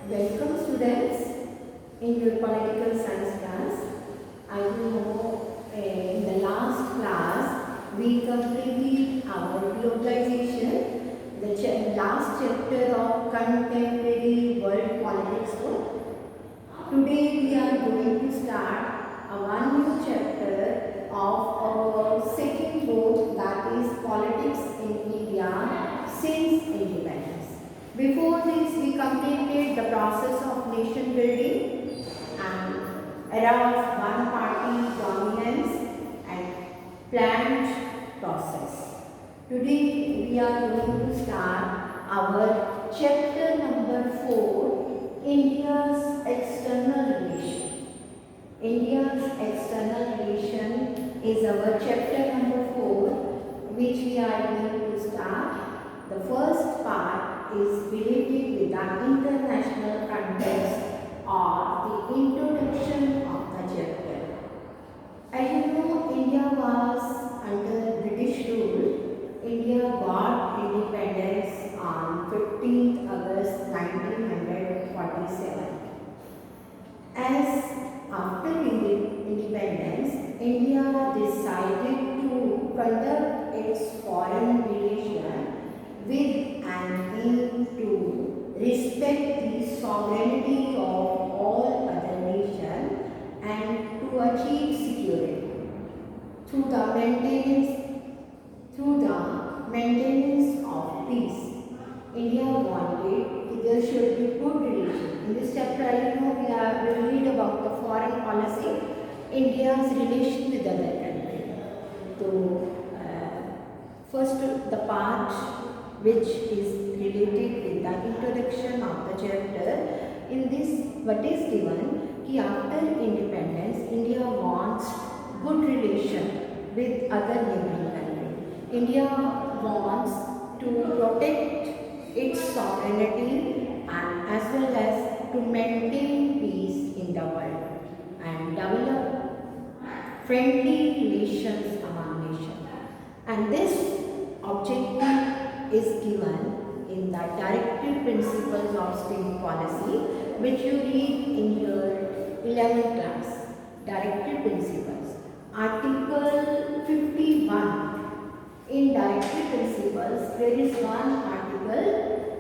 Welcome students in your political science class. I know in the last class we completed our globalization, the last chapter of contemporary world politics book. Today we are going to start a one new chapter of our second book, that is Politics in India since Independence. Before this, we completed the process of nation building and era of one party dominance and planned process. Today, we are going to start our chapter number 4, India's external relation. India's external relation is our chapter number 4, which we are going to start. The first part is related with the international context or the introduction of the chapter. As you know, India was under British rule. India got independence on 15th August 1947. As after independence, India decided to conduct its foreign relation with an aim to respect the sovereignty of all other nations and to achieve security through the maintenance of peace. India wanted there should be good relations. In this chapter, we will read about the foreign policy, India's relation with other countries. So, first the part which is related with the introduction of the chapter. In this, what is given कि after independence, India wants good relation with other neighboring countries. India wants to protect its sovereignty and as well as to maintain peace in the world and develop friendly relations among nations. And this objective is given in the directive principles of state policy, which you read in your 11th class. Directive principles. Article 51. In directive principles, there is one article,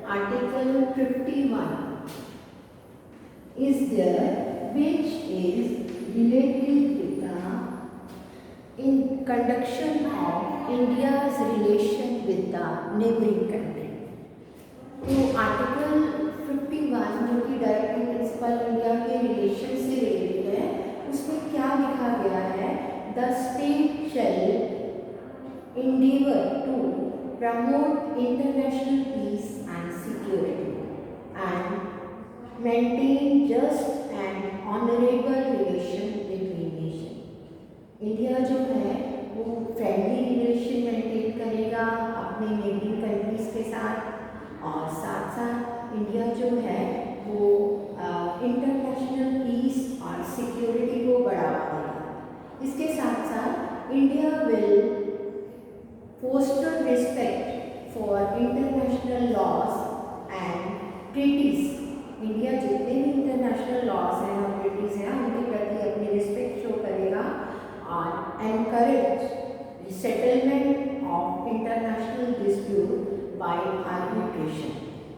Article 51, is there, which is related with the conduction of India's relation with the neighboring country. तो article 51 जो कि directive principle India के relation से related है, उसमें क्या लिखा गया है? The state shall endeavor to promote international peace and security and maintain just and honorable relation between nations. India जो है वो फ्रेंडली रिलेशन मेंटेन करेगा अपने नेबरिंग कंट्रीज के साथ और साथ साथ इंडिया जो है वो इंटरनेशनल पीस और सिक्योरिटी को बढ़ावा देगा। इसके साथ साथ India will foster respect for international laws and treaties. India जितने भी इंटरनेशनल लॉज हैं और ट्रीटीज हैं उनके प्रति अपनी रिस्पेक्ट शो करेगा और encourage settlement of international dispute by arbitration.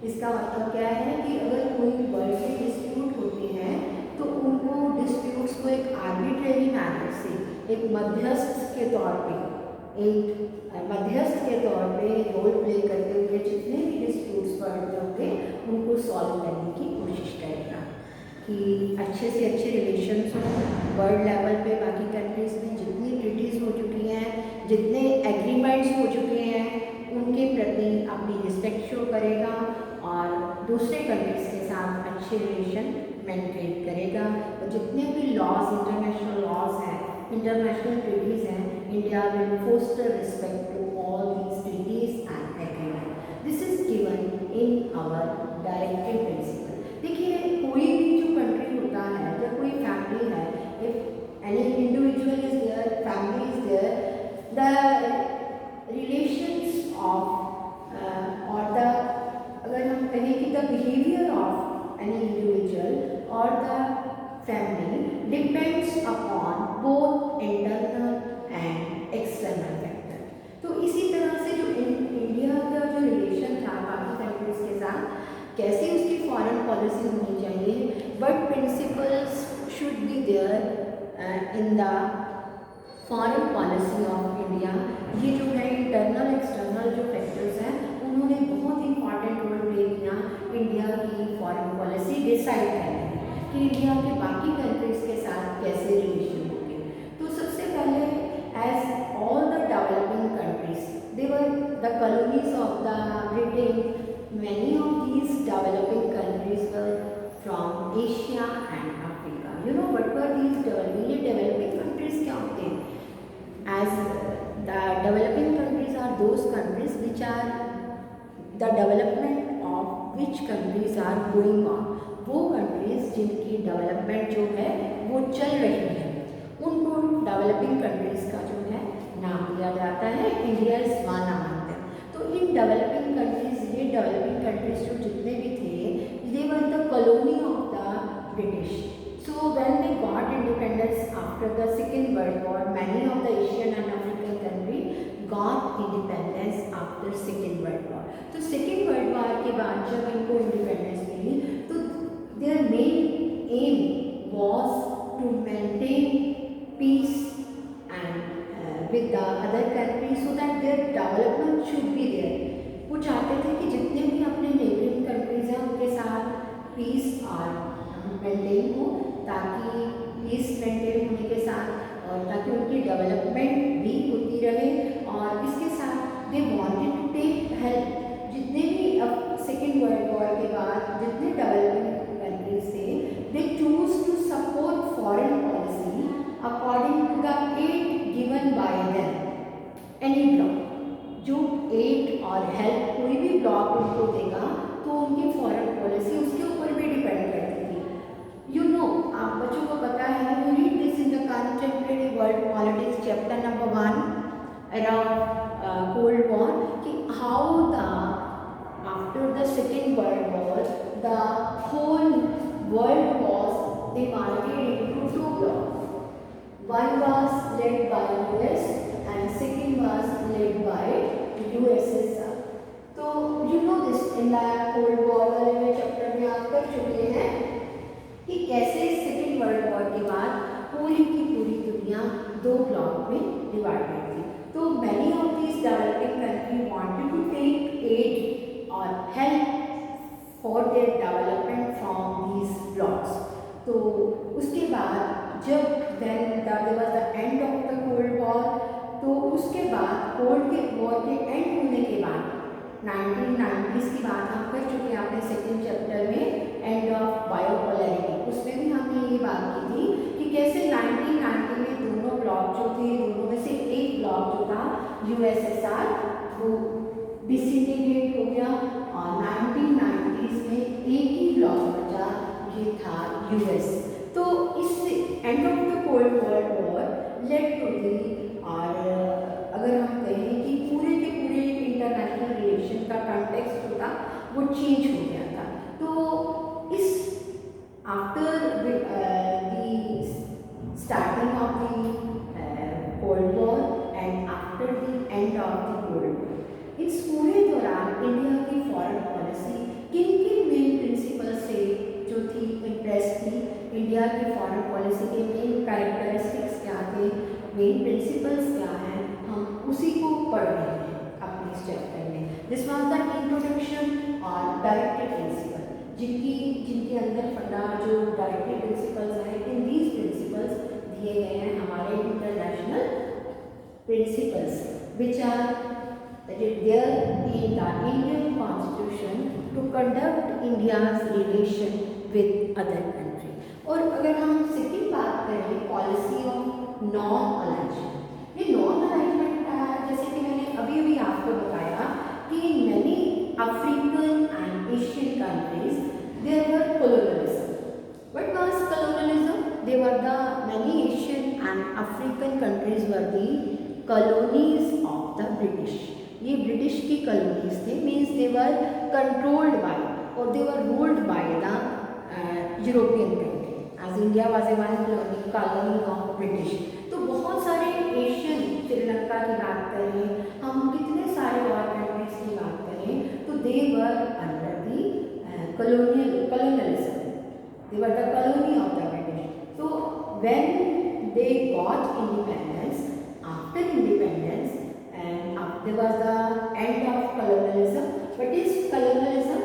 इसका मतलब क्या है कि अगर कोई वर्ल्ड के डिस्प्यूट होते हैं तो उनको डिस्प्यूट्स को एक आर्बिट्रेरी मैनर से एक मध्यस्थ के तौर पे रोल प्ले करते हुए जितने भी डिस्प्यूट्स वर्ल्ड में होंगे उनको सॉल्व करने की कोशिश करेगा कि अच्छे से अच्छे रिलेशंस हों वर्ल्ड लेवल पे। बाकी कंट्रीज़ में जितनी ट्रीटीज़ हो चुकी हैं, जितने एग्रीमेंट्स हो चुके हैं, उनके प्रति अपनी रिस्पेक्ट शो करेगा और दूसरे कंट्रीज़ के साथ अच्छे रिलेशन मेंटेन करेगा। और जितने भी लॉज इंटरनेशनल लॉज हैं, international treaties हैं, India will foster respect to all these treaties and agreements. This is given in our directive principle. देखिए कोई भी जो कंट्री होता है, जब कोई फैमिली है, if any individual is there, family is there, the relations of or the अगर हम कहें कि the behavior of any upon both internal and external factor. तो इसी तरह से जो इंडिया का जो रिलेशन था बाकी कंट्रीज के साथ, कैसे उसकी फॉरेन पॉलिसी होनी चाहिए, but principles should be there in the foreign policy of India. ये जो है इंटरनल एक्सटर्नल जो फैक्टर्स हैं उन्होंने बहुत इंपॉर्टेंट रोल प्ले किया इंडिया की फॉरेन पॉलिसी डिसाइड करने में कि इंडिया के बाकी कंट्रीज के साथ कैसे रिलेशन होंगे। तो सबसे पहले as all the developing countries they were the colonies of the Britain, many of these developing countries were from Asia and Africa. You know what were these developing countries क्या होते हैं? As the developing countries are those countries which are the development of which countries are going on, वो countries जिनकी development जो है वो चल रही है उनको developing countries का जो है नाम दिया जाता है। India is one among them. तो इन developing countries, ये developing countries जो जितने भी थे, they were the colony of the British. So when they got independence after the Second World War, many of the Asian and African countries got independence after Second World War. तो Second World War के बाद जब इनको independence मिली तो their main aim was to maintain peace and with the other countries so that their development should be there. वो चाहते थे कि जितने भी अपने neighboring countries हैं उनके साथ peace और मेंटेन हो, ताकि पीस मेंटेन होने के साथ और ताकि उनकी डेवलपमेंट भी होती रहे। और इसके साथ they wanted to take help, जितने भी अब सेकेंड वर्ल्ड वॉर के बाद जितने डेवलपिंग कंट्रीज थे, they choose to support foreign policy according to the aid given by them. Any block जो एड और हेल्प कोई भी ब्लॉक उनको देगा तो उनकी फॉरेन पॉलिसी उसके ऊपर भी डिपेंड करती थी। यू नो, आप बच्चों को पता है, you read this in the contemporary world politics chapter number 1 around cold war, कि how the after the second world war the whole world was divided into two blocks. One was led by US and second was led by USSR. तो you know this in the cold war वाले chapter में आप कर चुके हैं कि कैसे second world war के बाद पूरी की पूरी दुनिया दो ब्लॉक में डिवाइडेड थी। तो many of these developing country wanted to take aid और help for their development from these blocks. तो उसके बाद जब there was the end of the cold war, तो उसके बाद कोल्ड के वॉर के एंड होने के बाद 1990s की बात हम कर चुके हैं अपने सेकेंड चैप्टर में एंड ऑफ बायोपोलैरिटी। उसमें भी हमने ये बात की थी कि कैसे 1990 में दोनों ब्लॉक जो थे, दोनों में से एक ब्लॉक जो था यूएसएसआर वो डिसइंटीग्रेट हो गया और 1990s में एक ही ब्लॉक बचा, ये था यूएस। तो इससे end of the cold war led to the, और अगर हम कहें कि पूरे के पूरे इंटरनेशनल रिलेशन का कॉन्टेक्स्ट जो था वो चेंज हो गया था। तो इस after the starting of the cold war and after the end of the cold war, इस पूरे दौरान इंडिया की फॉरेन पॉलिसी किन किन मेन प्रिंसिपल से जो थी इम्प्रेस थी, इंडिया की फॉरेन पॉलिसी के मेन कैरेक्टरिस्टिक्स क्या थे, मेन प्रिंसिपल्स क्या हैं, हम उसी को पढ़ रहे हैं अपने इस चैप्टर में। दिस वाज द इंट्रोडक्शन और डायरेक्टिव प्रिंसिपल, जिनके अंदर फंडा जो डायरेक्टिव प्रिंसिपल्स हैं, इन दीज प्रिंसिपल्स दिए गए हैं हमारे international principles which are there in the Indian constitution to conduct India's relation with other country. और अगर हम सेकेंड बात करें पॉलिसी ऑफ नॉन अलाइनमेंट, ये नॉन अलाइनमेंट का है, जैसे कि मैंने अभी अभी आपको बताया कि in many African and Asian countries there were colonialism. What was colonialism? They were the many Asian and African countries were the colonies of the British. ये ब्रिटिश की colonies थे, means they were controlled by or they were ruled by the European country. as India was a one colony of British. तो बहुत सारे Asian, Sri Lanka की बात करें, हम कितने सारे और कंट्रीज की बात करें, तो they were under the colonialism. They were the colony of the British. So when they got independence, after independence, and there was the end of colonialism. What is colonialism?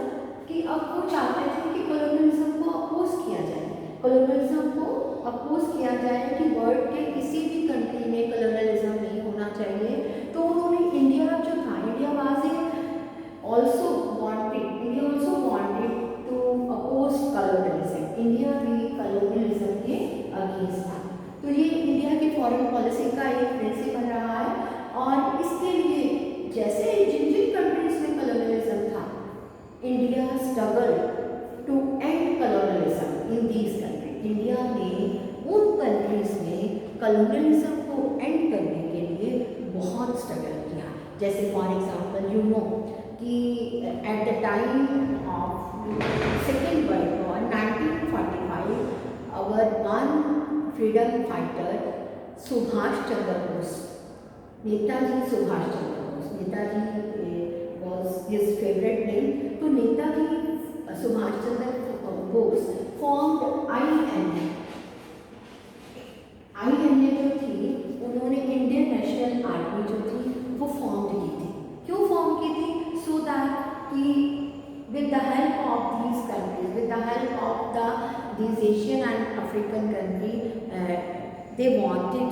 कि अब वो चाहते थे कि colonialism को अपोज किया जाए, colonialism को अपोज किया जाए कि वर्ल्ड के किसी भी कंट्री में colonialism नहीं होना चाहिए. तो उन्होंने इंडिया जो था, India was also wanted to oppose colonialism. India भी colonialism के अगेंस्ट था. तो ये इंडिया की फॉरेन पॉलिसी का एक प्रिंसिपल रहा है. और इसके लिए जैसे जिन जिन कंट्रीज में colonialism था, India struggle to end colonialism in these countries. India ने उन कंट्रीज में colonialism को एंड करने के लिए बहुत स्ट्रगल किया. जैसे फॉर एग्जांपल यू नो कि at the time of second world war 1945 hour one freedom fighter Subhash Chandra Bose, Netaji Subhash Chandra Bose, Netaji was his favorite name. तो Netaji Subhash Chandra Bose formed INA. INA जो थी, उन्होंने इंडियन नेशनल आर्मी जो थी वो फॉर्म की थी. क्यों फॉर्म की थी? सो दैट कि with the help of these countries, with the help of these Asian and African country, they wanted,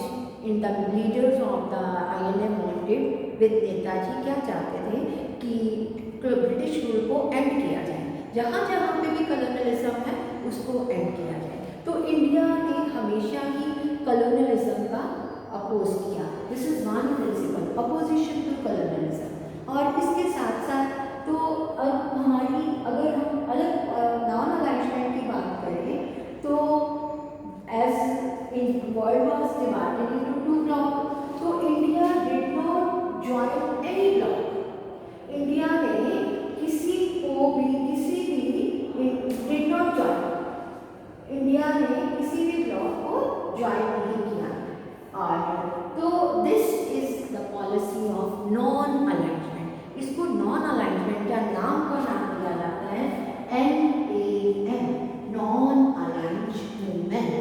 in the leaders of the INA wanted with Netaji क्या चाहते थे कि ब्रिटिश रूल को एंड किया जाए, जहाँ जहाँ पे भी कॉलोनियलिज्म है उसको एंड किया जाए. तो इंडिया ने हमेशा ही कॉलोनियलिज्म का अपोज किया. This is one principle, opposition to colonialism. और इसके साथ साथ तो अब हमारी, अगर हम अलग नॉन अलाइनमेंट की बात करें तो as in world was divided into two block, तो India did not join any block. India ने किसी को भी डिड नॉट जॉइन, इंडिया ने किसी भी ब्लॉक को ज्वाइन नहीं किया. और तो this is the policy of non alignment. इसको नॉन अलाइनमेंट का नाम दिया जाता है NAM, non aligned movement.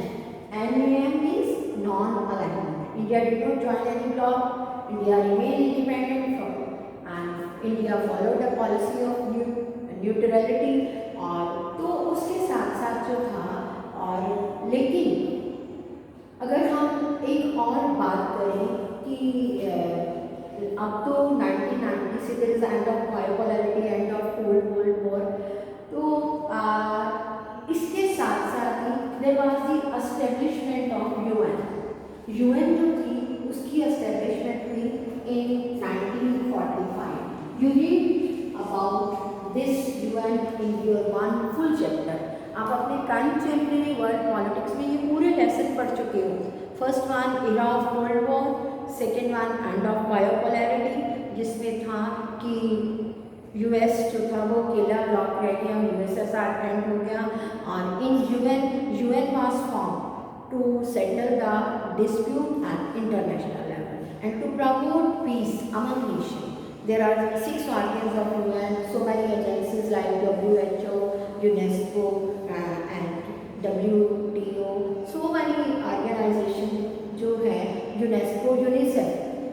NAM means non alignment. India did not join any block, India remain independent and India followed the policy of neutrality. और तो उसके साथ साथ जो था, और लेकिन अगर हम एक और बात करें कि अब तो 1990 से there is end of bipolarity, end of Cold War. तो इसके साथ साथ ही there was the establishment of UN. UN जो थी उसकी establishment हुई in 1945. You read about this UN in your one full chapter. आप अपने कंटेम्परेरी वर्ल्ड पॉलिटिक्स में ये पूरे लेसन पढ़ चुके हो. First one era of cold war, second one end of bipolarity, जिसमें था कि यूएस जो था वो अकेला ब्लॉक रह गया, यूएसएसआर एंड हो गया. और in UN was form to settle the dispute at international level and to promote peace among nation. There are 6 organs of UN, so many agencies like WHO, UNESCO, and WTO, so many organizations जो है, UNESCO, UNICEF,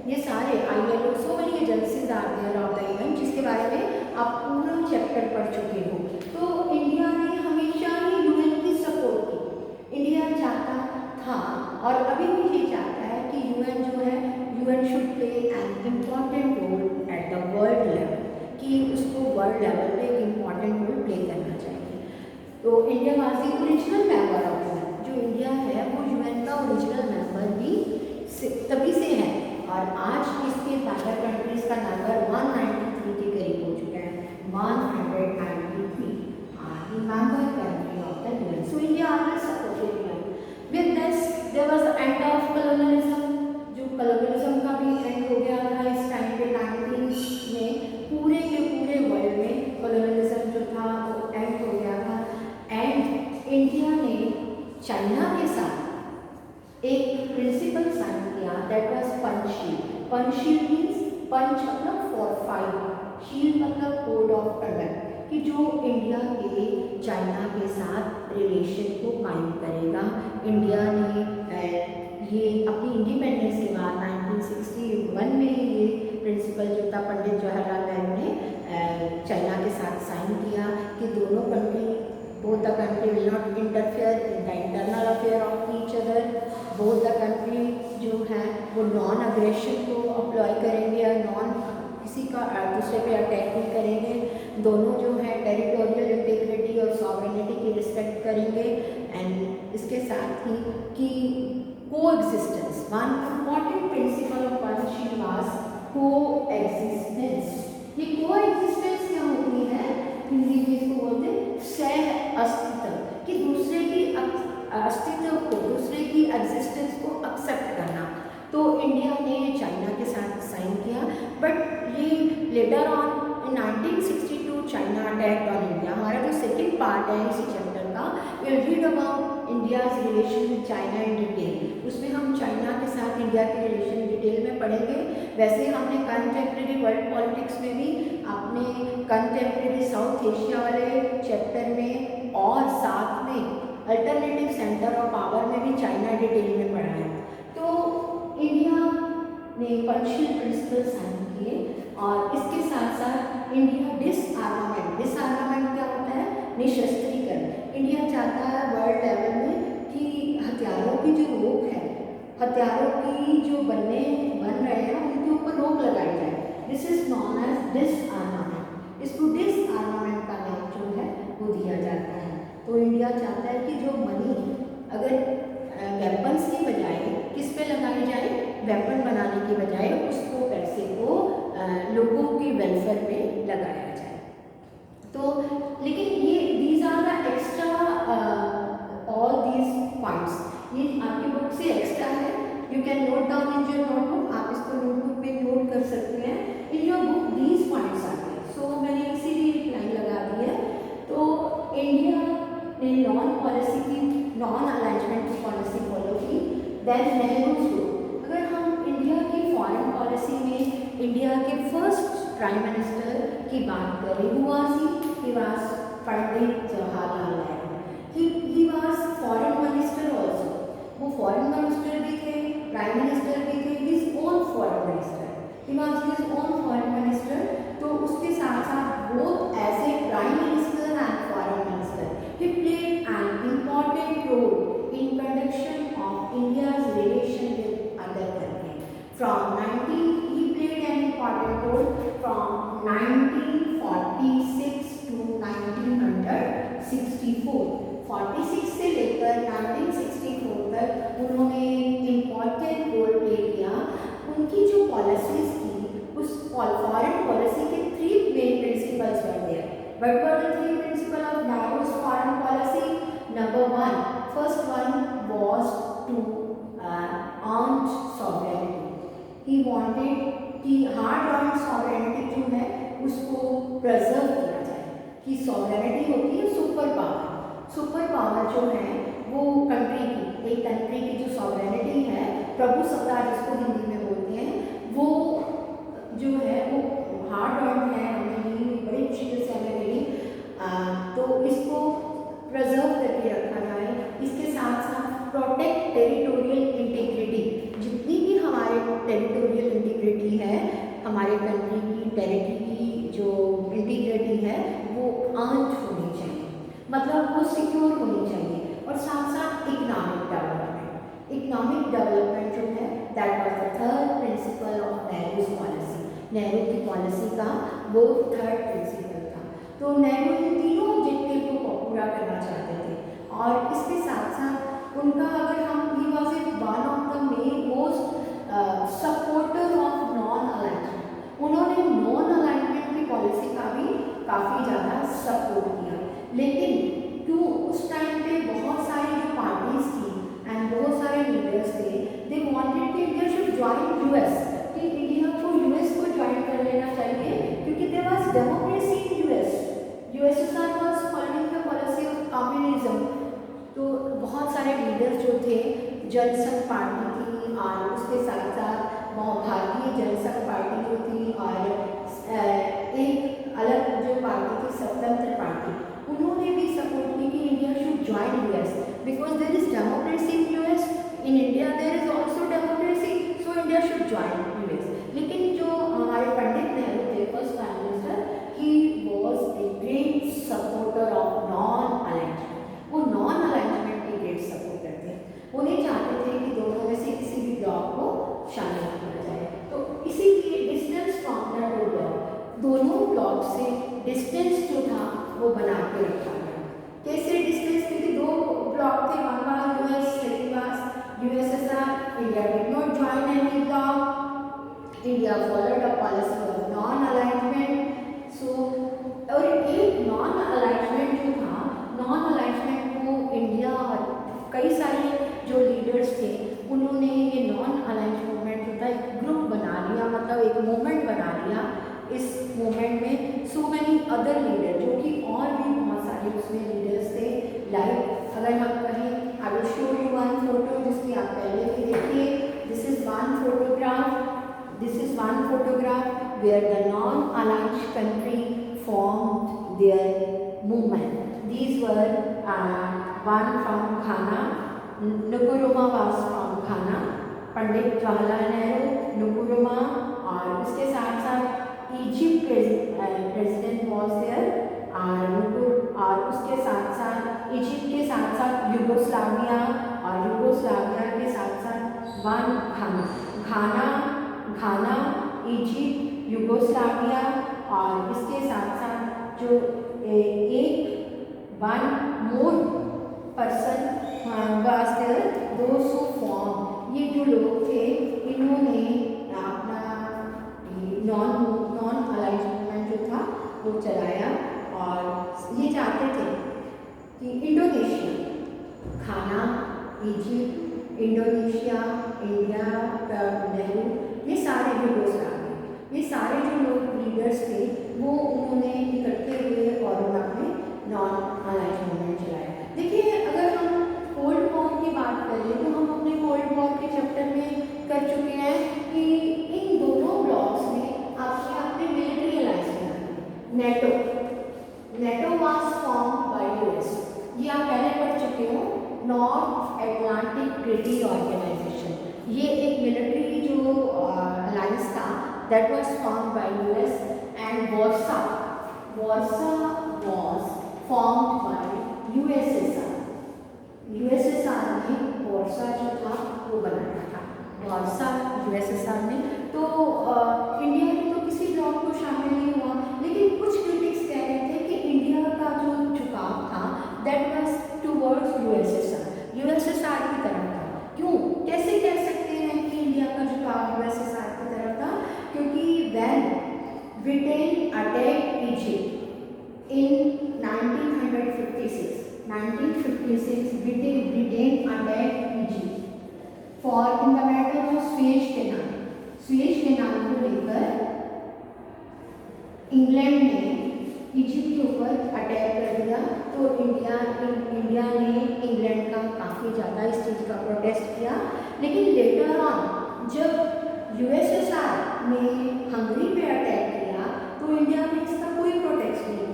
ये सारे ILO, so many agencies are there of the UN, जिसके बारे में आप पूरा chapter पढ़ चुके हो. तो इंडिया ने हमेशा ही UN की सपोर्ट की. इंडिया चाहता था और अभी भी ये चाहता है कि UN जो है, UN should play an important role at the world level, कि उसको वर्ल्ड लेवल पे एक इम्पॉर्टेंट रोल प्ले करना चाहिए. तो India was the original member of UN. जो इंडिया है वो यूएन का ओरिजिनल मेंबर भी तभी से है. और आज इसके मेंबर कंट्रीज का नंबर 193 के करीब हो चुका है. 193 are the member country of the UN. So India always supported UN. With this there was the end of colonialism. जो कॉलोनियलिज्म का भी एंड हो गया था इस टाइम पे 19 में. पूरे के पूरे वर्ल्ड में कॉलोनियलिज्म जो था वो एंड हो गया था. एंड इंडिया ने चाइना पंच मतलब फॉर फाइव, शील मतलब कोड ऑफ कंडक्ट, कि जो इंडिया के चाइना के साथ रिलेशन को कायम करेगा। इंडिया ने ये अपनी इंडिपेंडेंस के बाद 1961 में ये प्रिंसिपल जो था पंडित जवाहरलाल नेहरू ने चाइना के साथ साइन किया कि दोनों country, both the country will not interfere in the internal affair of each other, both the country जो है वो नॉन अग्रेशन को अप्लाई करेंगे या नॉन किसी का दूसरे पे अटैक नहीं करेंगे, दोनों जो है टेरिटोरियल इंटीग्रिटी और सॉवरेनिटी की रिस्पेक्ट करेंगे। एंड इसके साथ ही कि को existence, one important principle of Panchsheel was को एग्जिस्टेंस। ये को एग्जिस्टेंस क्या होती है, हिंदी में इसको बोलते हैं सह अस्तित्व, कि दूसरे की अस्तित्व को, दूसरे की एग्जिस्टेंस को एक्सेप्ट करना। तो इंडिया ने चाइना के साथ साइन किया, बट ये later on in 1962 China attack on India. हमारा जो सेकंड पार्ट है इसी चैप्टर का, will read about India's relation with China in detail. उसमें हम चाइना के साथ इंडिया के रिलेशन डिटेल में पढ़ेंगे। वैसे हमने कंटेम्प्रेरी वर्ल्ड पॉलिटिक्स में भी, आपने कंटेम्प्रेरी साउथ एशिया वाले चैप्टर में और साथ में अल्टरनेटिव सेंटर ऑफ पावर में भी चाइना डिटेल में पढ़ा है। तो इंडिया ने पंचशील प्रिंसिपल साइन किए और इसके साथ साथ इंडिया डिसआर्मामेंट, डिसआर्मामेंट क्या होता है, निशस्त्रीकरण। इंडिया चाहता है वर्ल्ड लेवल में कि हथियारों की जो रोक है, हथियारों की जो बन रहे हैं उनके ऊपर रोक लगाई जाए। This is known as disarmament. इसको डिसआर्मामेंट का नाम जो है वो दिया जाता है। तो इंडिया चाहता है कि जो मनी अगर वेपन्स की बजाय किस पे लगाई जाए, वेपन बनाने की बजाय उसको पैसे को लोगों की वेलफेयर पे लगाया जाए। तो लेकिन ये these are the extra all these points, ये आपकी बुक से एक्स्ट्रा है, you can note down in your notebook, आप इसको नोटबुक पे नोट कर सकते हैं। In your book these points आते हैं, सो मैंने इसीलिए एक लाइन लगा दी है। तो इंडिया ने नॉन पॉलिसी की, नॉन अलाइनमेंट की पॉलिसी फॉलो की। देन नेहरूज रूल, अगर हम इंडिया की फॉरेन पॉलिसी में इंडिया के फर्स्ट प्राइम मिनिस्टर की बात करें, हुआ he was Pandit Jawaharlal Nehru. He was foreign minister also, वो फॉरेन मिनिस्टर भी थे, प्राइम मिनिस्टर भी थे, his own foreign minister, he was his own foreign minister. तो उसके साथ साथ both as a prime minister and foreign minister he played an important role in conduction of India's relation with other countries. He played an important role from 1946 to 1964. 46 से लेकर 1964 तक उन्होंने important role play किया। उनकी जो policies थी, उस foreign policy के 3 main principles were there. What were the 3 principles of Nehru's foreign policy? Number 1, first one was to earn sovereignty. He wanted कि hard earned sovereignty जो है उसको preserve किया जाए, कि sovereignty होती है सुपर पावर। सुपर पावर जो है वो कंट्री की, एक कंट्री की जो sovereignty है, प्रभुसत्ता जिसको हिंदी में बोलते हैं, वो जो है वो हार्ड अर्न है, बड़ी मुश्किल से हमें मिली। तो इसको प्रिजर्व करके रखा जाए। इसके साथ साथ प्रोटेक्ट टेरिटोरियल इंटीग्रिटी, जितनी भी हमारे टेरिटोरियल इंटीग्रिटी है, हमारे कंट्री की टेरिटरी की जो इंटीग्रिटी है वो आंट होनी चाहिए, मतलब वो सिक्योर होनी चाहिए। और साथ साथ इकोनॉमिक डेवलपमेंट, इकोनॉमिक डेवलपमेंट जो है that was the third principle of Nehru's policy. Nehru की पॉलिसी का वो थर्ड प्रिंसिपल था। तो नेहरू इन तीनों ऑब्जेक्टिव को पूरा करना चाहते थे। और इसके साथ साथ उनका, अगर हम, he was one of the main most supporter of non alignment. उन्होंने नॉन अलाइनमेंट की पॉलिसी का भी काफ़ी ज़्यादा सपोर्ट किया। लेकिन क्यों उस टाइम पे बहुत सारी जो पार्टीज थी एंड बहुत सारे लीडर्स थे, दे वांटेड कि इंडिया शुड ज्वाइन यूएस, कि इंडिया को यूएस को ज्वाइन कर लेना चाहिए, क्योंकि there was democracy in US. USSR was following the policy of communism. तो बहुत सारे लीडर्स जो थे, जनसंघ पार्टी थी और उसके साथ साथ भारतीय जनसंघ पार्टी जो थी और एक अलग जो पार्टी थी स्वतंत्र पार्टी, उन्होंने भी सपोर्ट की कि India should join US because there is democracy in US, in India there is also democracy, so India should join US. लेकिन जो हमारे पंडित नेहरू थे first prime minister, he was a great supporter of non alignment. वो non alignment के great supporter थे। वो नहीं चाहते थे कि दोनों में से किसी भी ब्लॉक को शामिल किया जाए। तो इसीलिए distance from the two block, दोनों ब्लॉक से डिस्टेंस जो था वो बना के रखा गया। कैसे डिस्टेंस? क्योंकि दो ब्लॉक थे, one was US, second was USSR. India did not join any block, India followed a policy of non alignment. So और एक नॉन अलाइनमेंट जो था, नॉन अलाइनमेंट को इंडिया और कई सारे जो लीडर्स थे उन्होंने ये नॉन अलाइंस मूवमेंट जो था एक ग्रुप बना लिया, मतलब एक मूवमेंट बना लिया। इस मूवमेंट में सो मैनी अदर लीडर, जो कि और भी बहुत सारे उसमें लीडर्स थे। लाइक अगर हम कहें, I will show you one photo जिसकी आप पहले भी देखिए। This is one photograph, this is one photograph where the non alliance country formed their movement. These were one from Ghana, Nkrumah was from Ghana, पंडित जवाहरलाल नेहरू, नक्रुमा, और उसके साथ साथ Egypt president was there, और उसके साथ साथ इजिप्ट के साथ साथ यूगोस्लाविया, और यूगोस्लाविया के साथ साथ वन घाना, इजिप्ट, यूगोस्लाविया, और इसके साथ साथ जो एक one more person was there, those who form. ये जो लोग थे इन्होंने अपना नॉन अलाइंस मूवमेंट जो था वो चलाया, और ये चाहते थे कि इंडोनेशिया, घाना, इजिप्ट, इंडोनेशिया, इंडिया, नेहरू, ये सारे यूगोस्लाविया, ये सारे जो लोग लीडर्स थे वो उन्होंने इकट्ठे हुए और उन्होंने नॉन अलाइंस मूवमेंट चलाया। देखिए, अगर हम कोल्ड वॉर की बात करें तो हम अपने कोल्ड वॉर के चैप्टर में कर चुके हैं कि इन दोनों ब्लॉक्स में आपने अपने मिलिट्री अलायंस बनाए। NATO was form by US, ये आप पहले पढ़ चुके हो, नॉर्थ अटलांटिक ट्रीटी ऑर्गेनाइजेशन। ये एक मिलिट्री जो अलायंस था that was form by US and Warsaw was formed by USSR. USSR ने वार्सा जो था वो बनाया था, वार्सा यूएसएसआर ने। तो इंडिया ने तो किसी ब्लॉक को शामिल नहीं हुआ, लेकिन कुछ क्रिटिक्स कह रहे थे कि इंडिया का जो झुकाव था दैट वाज टुवर्ड्स यूएसएसआर की तरफ था। क्यों, कैसे कह सकते हैं कि इंडिया का झुकाव यूएसएसआर की तरफ था? क्योंकि when Britain attacked Egypt in 1956 Britain attacked Egypt for in the matter of Suez Canal। Suez canal को लेकर इंग्लैंड ने इजिप्ट के ऊपर अटैक कर दिया। तो इंडिया ने इंग्लैंड का काफ़ी ज़्यादा इस चीज़ का प्रोटेस्ट किया। लेकिन लेटर ऑन जब यूएसएसआर ने हंगरी पे अटैक किया तो इंडिया ने इसका कोई प्रोटेस्ट नहीं,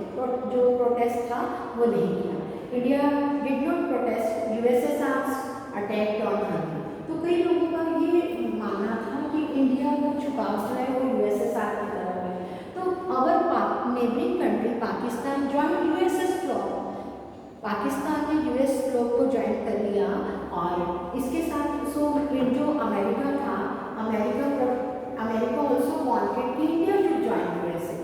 जो प्रोटेस्ट था वो नहीं किया। India did not protest USSR's attack on Hungary. तो कई लोगों का ये मानना था कि इंडिया को झुकाव जो है वो यूएसएसआर की तरफ है। तो our neighbouring country Pakistan join US block, Pakistan ने यूएस ब्लॉक को ज्वाइन कर लिया। और इसके साथ जो अमेरिका था, अमेरिका ऑल्सो वांटेड कि इंडिया शुड ज्वाइन यूएसए,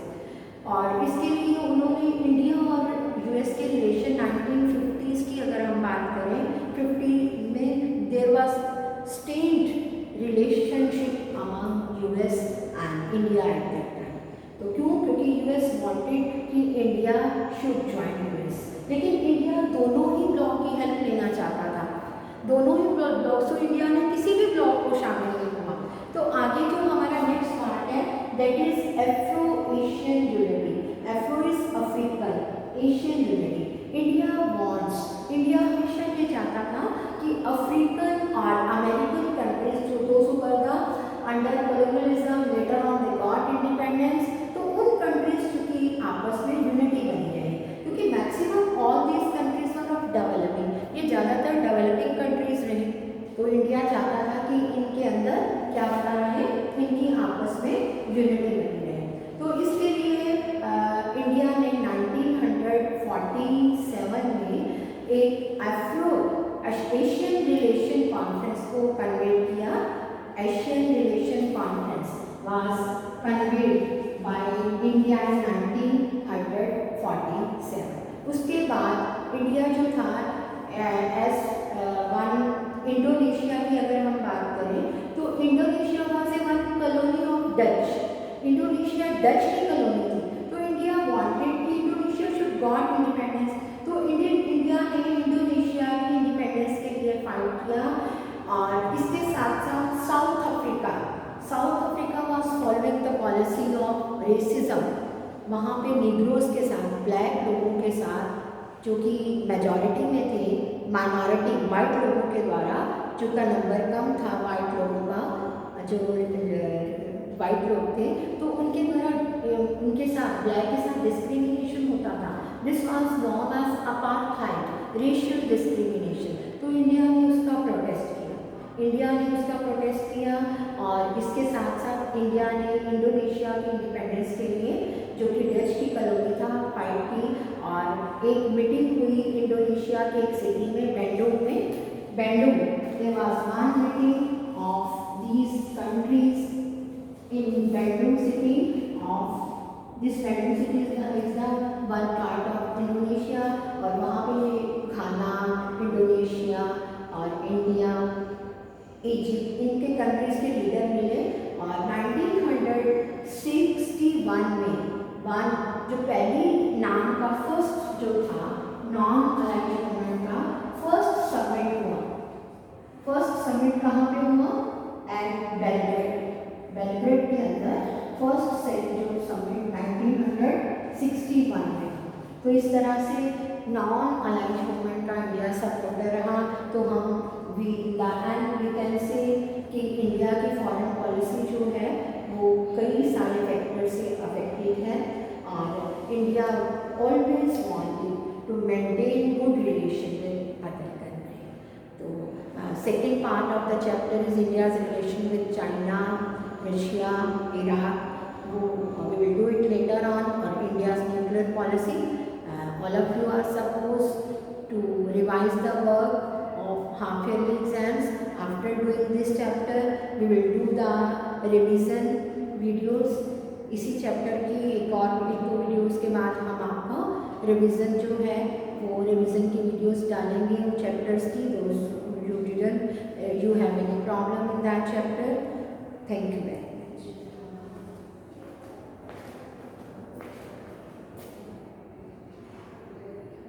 और इसके लिए उन्होंने इंडिया और यूएस के रिलेशन 1950s की अगर हम बात करें, 50 में there was strained relationship among US and India at that time. तो क्यों? क्योंकि यूएस वांटेड कि इंडिया शुड ज्वाइन यूएस, लेकिन इंडिया दोनों ही ब्लॉक की हेल्प लेना चाहता था, दोनों ही ब्लॉक। तो इंडिया ने किसी भी ब्लॉक को शामिल नहीं हुआ। तो आगे जो हमारा नेक्स्ट पार्ट है that is Afro Asian unity. Afro is African, Asian unity. India हमेशा ये चाहता था कि अफ्रीकन और अमेरिकन कंट्रीज जो those who were the under colonialism later on they got independence unity बनी रहे। तो इसके लिए इंडिया ने 1947 में एक अफ्रो एशियन रिलेशन कॉन्फ्रेंस को कन्वेट किया। Asian relation conference was कन्वेट by India in 1947। उसके बाद इंडिया जो था एज वन, इंडोनेशिया की अगर हम बात करें तो Indonesia was a one colony of Dutch. Indonesia Dutch की कॉलोनी थी, तो इंडिया वांटेड कि इंडोनेशिया शुड गॉट इंडिपेंडेंस। तो इंडिया ने इंडोनेशिया की इंडिपेंडेंस के लिए फाइट किया। और इसके साथ साथ south Africa was following the policy of racism. वहाँ पे निग्रोस के साथ, ब्लैक लोगों के साथ जो कि मेजॉरिटी में थे, माइनॉरिटी वाइट लोगों के द्वारा, जिनका नंबर कम था वाइट लोगों का, जो वाइट लोग थे, तो उनके द्वारा उनके साथ ब्लैक के साथ डिस्क्रिमिनेशन होता था। This was known as apartheid, racial discrimination. तो इंडिया ने उसका प्रोटेस्ट किया और इसके साथ साथ इंडिया ने इंडोनेशिया की इंडिपेंडेंस के लिए, जो कि डच की कॉलोनी था, फाइट की। और एक मीटिंग हुई इंडोनेशिया के एक सिटी में, Bandung. There was one meeting of these countries in Bandung city of this Bandung city is the one part of Indonesia। और वहाँ पे घाना, इंडोनेशिया और इंडिया, इजिप्ट, इनके कंट्रीज के लीडर मिले। और 1961 में जो पहली नाम का फर्स्ट जो था नॉन अलाइड मूवमेंट का फर्स्ट समिट हुआ। फर्स्ट समिट कहाँ पे हुआ? एट बेलग्रेड के अंदर फर्स्ट जो समिट 1961 में। तो इस तरह से नॉन अलाइड मूवमेंट का इंडिया सपोर्टर रहा। तो हम वी कैन से कि इंडिया की फॉरेन पॉलिसी जो है वो कई सारे फैक्टर से अफेक्टेड है। और India always wanted to maintain good relation with other country. तो second part of the chapter is India's relation with China, Russia, Iraq. We will do it later on, or India's nuclear policy. All of you are supposed to revise the work of half-yearly exams. After doing this chapter, we will do the revision videos. इसी chapter की एक दो videos के बाद हम आपको revision जो है वो रिवीजन की वीडियोस डालेंगे उन चैप्टर्स की। Those you have any problem in that chapter, thank you very much.